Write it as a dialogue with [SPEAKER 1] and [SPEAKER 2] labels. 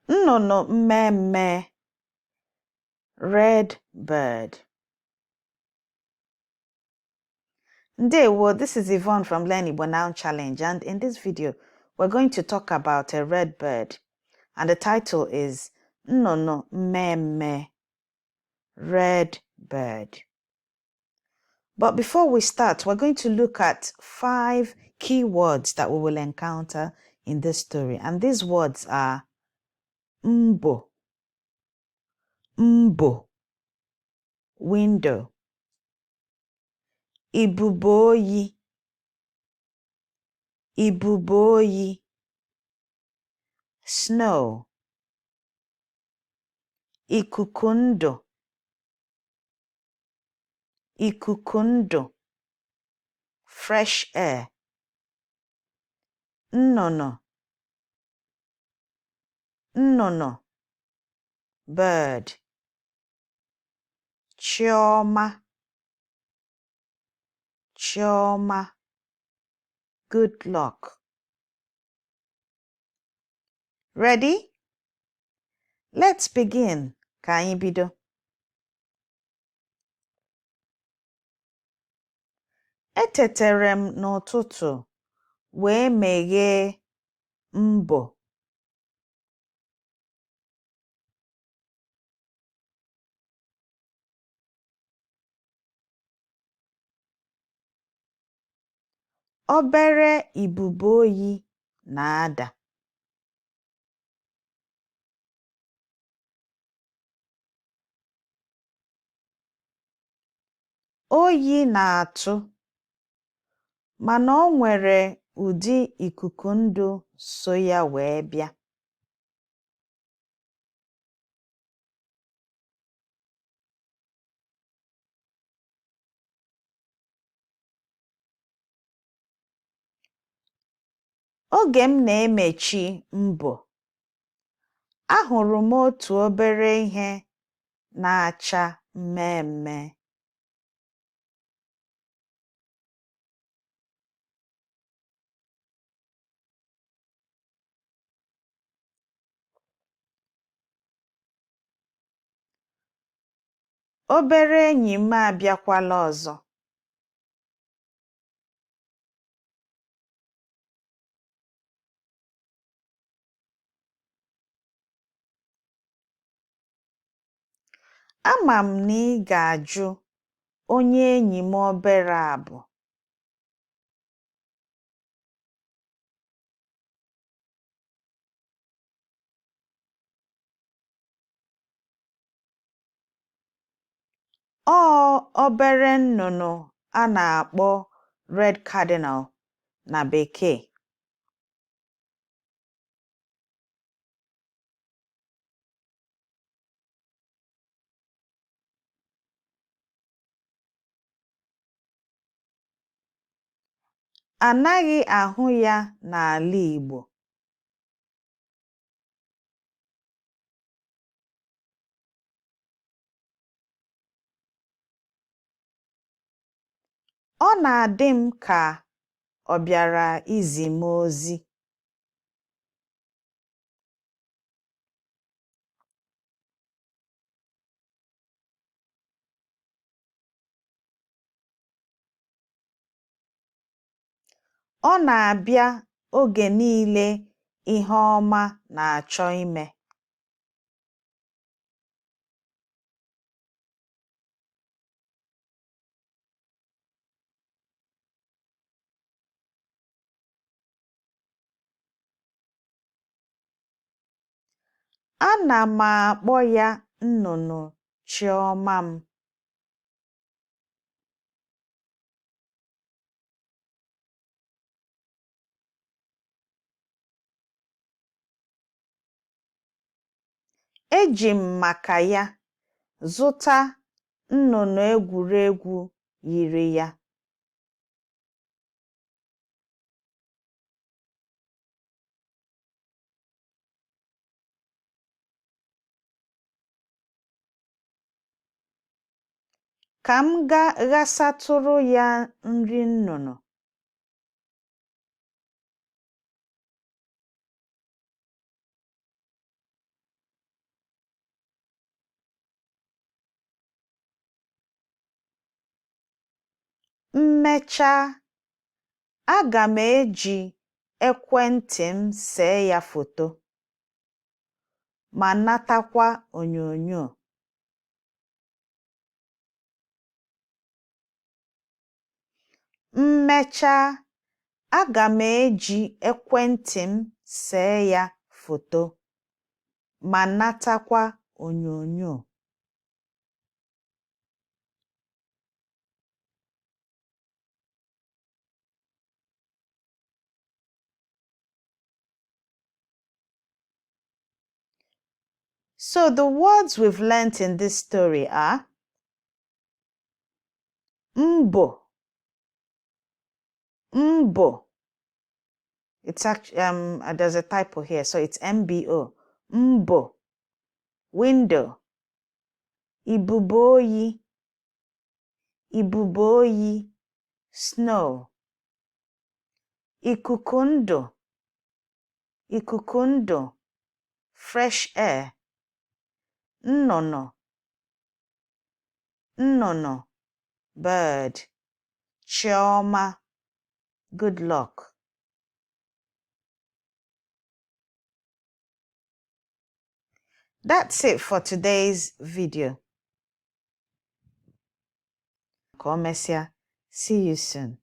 [SPEAKER 1] Nnunu mmee, red bird. Ndewo, this is Yvonne from Learn Igbo Now Challenge, and in this video, we're going to talk about a red bird, and the title is Nnunu mmee, red bird. But before we start, we're going to look at 5 key words that we will encounter in this story, and these words are mbo, window, ibuboyi, snow, ikuku ndụ, fresh air, nnụnụ, bird, chioma, good luck. Ready? Let's begin. Ka anyị bido. Etetere m n'ụtụtụ wee meghee mbo. Obere ibubo oyi na-ada. Oyi na-atụ, mana o nwere ụdị ikuku ndụ so ya wee bịa. Oge m na-emechi mbọ, ahụrụ m otu obere ihe na-acha mmemme. Obere enyi m abịakwala ọzọ. Ama m na ị ga-ajụ onye enyi m obere a bụ. Ọ obere nnụnụ a na-akpọ red cardinal na bekee. Anaghị ahụ ya n'ala Igbo. Ọ na-adị m ka ọ bịara izi m ozi. Ọ na-abịa oge niile ihe ọma na-achọ ime. Ana m akpọ ya nnụnụ chiọma m. Eji m maka ya zụta nnụnụ egwuregwu yiri ya. Ka m gaa ghasatụrụ ya nri nnụnụ. Mmecha, aga m eji ekwentị m see ya foto ma natakwa onyonyo. Mmecha, aga m eji ekwentị m see ya foto ma natakwa onyonyo. So the words we've learnt in this story are mbo. Mbo. It's actually there's a typo here, so it's MBO. Mbo. Window. Ibuboyi. Ibuboyi. Snow. Ikukundo. Ikukundo. Fresh air. Nnunu. Nnunu. Bird. Chioma. Good luck. That's it for today's video. Komesia. See you soon.